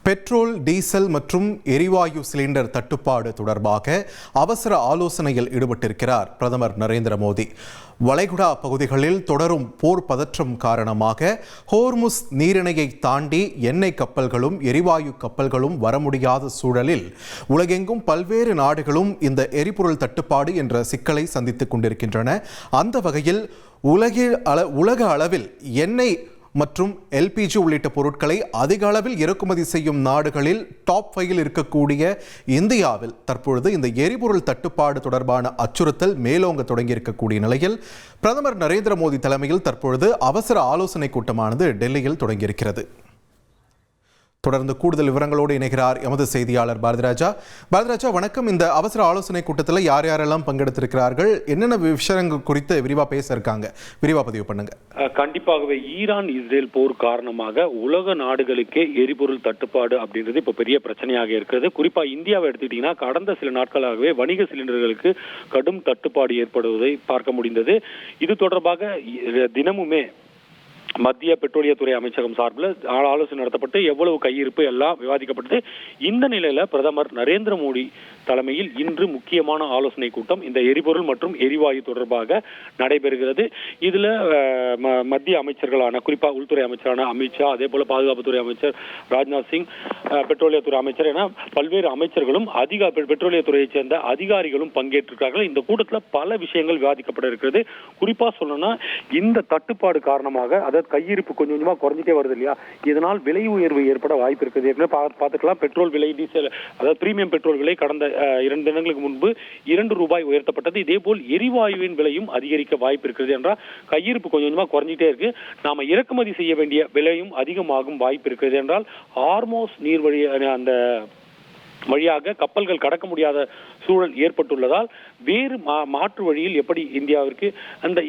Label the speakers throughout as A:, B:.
A: Petrol, diesel மற்றும் எரிவாயு cylinder தட்டுப்பாடு தொடர்பாக அவசர ஆலோசனையில் ஈடுபட்டிருக்கிறார் பிரதமர் நரேந்திர மோடி. வளைகுடா பகுதிகளில் தொடரும் போர் பதற்றம் காரணமாக ஹோர்முஸ் நீரிணையை தாண்டி எண்ணெய் கப்பல்களும் எரிவாயு கப்பல்களும் வர முடியாத சூழலில் உலகெங்கும் பல்வேறு நாடுகளும் இந்த எரிபொருள் தட்டுப்பாடு என்ற சிக்கலை சந்தித்துக் கொண்டிருக்கின்றன. அந்த வகையில் உலக அளவில் எண்ணெய் மற்றும் எல்பிஜி உள்ளிட்ட பொருட்களை அதிக அளவில் இறக்குமதி செய்யும் நாடுகளில் டாப் 5 இருக்கக்கூடிய இந்தியாவில் தற்பொழுது இந்த எரிபொருள் தட்டுப்பாடு தொடர்பான அச்சுறுத்தல் மேலோங்க தொடங்கியிருக்கக்கூடிய நிலையில் பிரதமர் நரேந்திர மோடி தலைமையில் தற்பொழுது அவசர ஆலோசனை கூட்டமானது டெல்லியில் தொடங்கியிருக்கிறது. தொடர்ந்து கூடுதல் விவரங்களோடு இணைகிறார் எமது செய்தியாளர் பாரதிராஜா. வணக்கம். இந்த அவசர ஆலோசனை கூட்டத்தில் யார் யாரெல்லாம் பங்கெடுத்திருக்கிறார்கள், என்னென்ன விஷயங்கள் குறித்து விரிவா பேச இருக்காங்க, விரிவா பதிவு பண்ணுங்க.
B: கண்டிப்பாகவே ஈரான் இஸ்ரேல் போர் காரணமாக உலக நாடுகளுக்கே எரிபொருள் தட்டுப்பாடு அப்படின்றது இப்ப பெரிய பிரச்சனையாக இருக்கிறது. குறிப்பா இந்தியாவை எடுத்துக்கிட்டீங்கன்னா கடந்த சில நாட்களாகவே வணிக சிலிண்டர்களுக்கு கடும் தட்டுப்பாடு ஏற்படுவதை பார்க்க முடிந்தது. இது தொடர்பாக தினமுமே மத்திய பெட்ரோலியத்துறை அமைச்சகம் சார்பில் ஆலோசனை நடத்தப்பட்டு எவ்வளவு கையிருப்பு எல்லாம் விவாதிக்கப்பட்டது. இந்த நிலையில பிரதமர் நரேந்திர மோடி தலைமையில் இன்று முக்கியமான ஆலோசனை கூட்டம் இந்த எரிபொருள் மற்றும் எரிவாயு தொடர்பாக நடைபெறுகிறது. இதுல மத்திய அமைச்சர்களான குறிப்பா உள்துறை அமைச்சரான அமித்ஷா, அதே போல பாதுகாப்புத்துறை அமைச்சர் ராஜ்நாத் சிங், பெட்ரோலியத்துறை அமைச்சர் என பல்வேறு அமைச்சர்களும் பெட்ரோலியத்துறையை சேர்ந்த அதிகாரிகளும் பங்கேற்றிருக்கிறார்கள். இந்த கூட்டத்தில் பல விஷயங்கள் விவாதிக்கப்பட இருக்கிறது. குறிப்பா சொல்லணும்னா இந்த தட்டுப்பாடு காரணமாக அதாவது கையிருப்பு கொஞ்சம் கொஞ்சமா குறைஞ்சிட்டே வருது இல்லையா, இதனால் விலை உயர்வு ஏற்பட வாய்ப்பு இருக்குது. பார்த்துக்கலாம், பெட்ரோல் விலை, டீசல் அதாவது பிரீமியம் பெட்ரோல் விலை கடந்த 2 தினங்களுக்கு முன்பு ₹2 உயர்த்தப்பட்டது. இதே போல் எரிவாயுவின் விலையும் அதிகரிக்க வாய்ப்பு இருக்கிறது என்றால் கையிருப்பு கொஞ்சம் கொஞ்சமா குறைஞ்சிட்டே இருக்கு. நாம இறக்குமதி செய்ய வேண்டிய விலையும் அதிகமாகும் வாய்ப்பு இருக்கிறது என்றால் ஹார்மோஸ் நீர்வழி அந்த வழியாக கப்பல்கள் கடக்க முடியாத சூழல் ஏற்பட்டுள்ளதால் வேறு மாற்று வழியில் எப்படி இந்தியாவிற்கு அந்த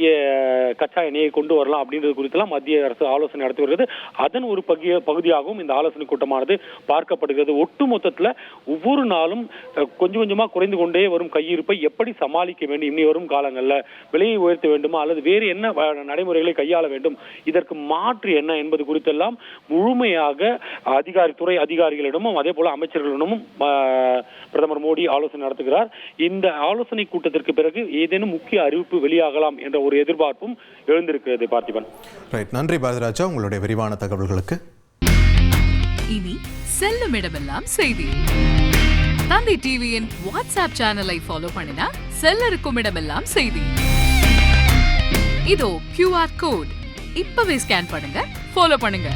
B: கச்சா எண்ணெயை கொண்டு வரலாம் அப்படின்றது குறித்தெல்லாம் மத்திய அரசு ஆலோசனை நடத்தி வருகிறது. அதன் ஒரு பகுதியாகவும் இந்த ஆலோசனை கூட்டமானது பார்க்கப்படுகிறது. ஒட்டு மொத்தத்தில் ஒவ்வொரு நாளும் கொஞ்சம் கொஞ்சமா குறைந்து கொண்டே வரும் கையிருப்பை எப்படி சமாளிக்க வேண்டும், இனி வரும் காலங்களில் விலையை உயர்த்த வேண்டுமா அல்லது வேறு என்ன நடைமுறைகளை கையாள வேண்டும், இதற்கு மாற்று என்ன என்பது குறித்தெல்லாம் முழுமையாக துறை அதிகாரிகளிடமும் அதே போல அமைச்சர்களிடமும் பிரதமர் மோடி ஆலோசனை நடத்துகிறார். இந்த ஆலோசனை கூட்டத்திற்கு பிறகு ஏதேனும் முக்கிய அறிவிப்பு வெளியாகலாம் என்ற ஒரு எதிர்பார்ப்பும் எழுந்திருக்கிறது. பார்த்திபன்,
A: நன்றி பாரதிராஜா, உங்களுடைய விரிவான தகவல்களுக்கு.
C: இனி செல்லும் இடமெல்லாம் செய்தி. தந்தை டிவியின் வாட்ஸ்அப் சேனலை ஃபாலோ பண்ணினா செல்ல இருக்கும் இடமெல்லாம் செய்தி. இதோ QR கோட் இப்பவே ஸ்கேன் பண்ணுங்க, ஃபாலோ பண்ணுங்க.